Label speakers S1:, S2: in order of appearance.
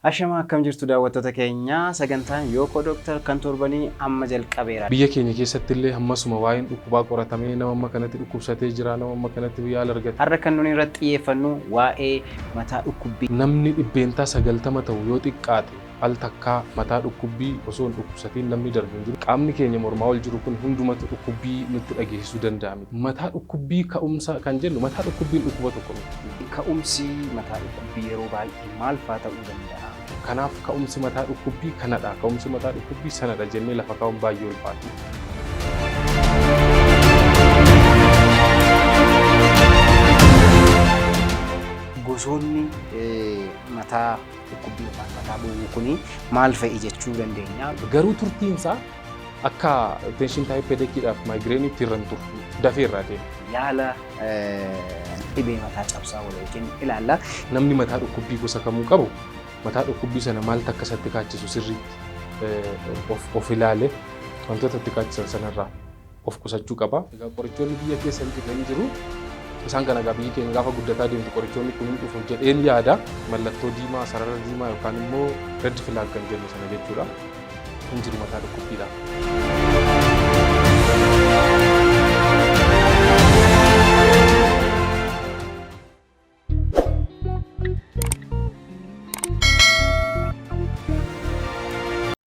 S1: Ashama akkam jirtu daawwattoota keenya sagantaan Yookoo Dooktar kan torbanii amma jalqabeera.
S2: Biyya keenya keessatti illee hammasuma waa'een dhukkubaa qoratamee nama amma kanatti dhukkubsatee jira, nama amma kanatti yaala argate.
S1: Har'a kan nuti irratti xiyyeeffannu waa'ee mataa dhukkubbii.
S2: Namni 90% ta'u yoo xiqqaate al takkaa mataa dhukkubbii osoo hin dhukkubsatiin namni darbe hin jiru. Qaamni keenya mormaa ol jiru kun hundumatu dhukkubbii nutti dhageessisuu danda'a. Mataa dhukkubbii ka'umsa kan jennu mataa dhukkubbiin dhukkuba tokko miti.
S1: Ka'umsi mataa dhukkubbii yeroo baay'ee maal fa'aa ta'uu danda'a?
S2: Kanaaf ka'umsi mataa dhukkubbii kanadha. Ka'umsi mataa dhukkubbii sanadha jennee lafa kaa'uun baay'ee ulfaata.
S1: Gosoonni mataa dhukkubbii yookaan mataa bu'uu kuni maal fa'i jechuu dandeenya?
S2: Garuu turtiinsaa akka tension type headacheedhaaf migrainiitti irraan turu dafee irraa deema.
S1: Yaala dhibee mataa cabsaa wal wajjin ilaalla.
S2: Namni mataa dhukkubbii gosa kamuu qabu mataa dhukkubbii sana maaltu akka isatti kaachisu sirriitti of ilaale wantoota itti kaachisan sanarraa of qusachuu qaba. Egaa qorichoonni biyya keessa hin jiru. Isaan kana egaa biyyi keenya gaafa guddataa deemtu qorichoonni kun dhufu jedheen yaada. Mallattoo diimaa, sarara diimaa yookaan immoo red flag kan jennu sana jechuudha. Hin jiru mataa dhukkubbiidhaaf.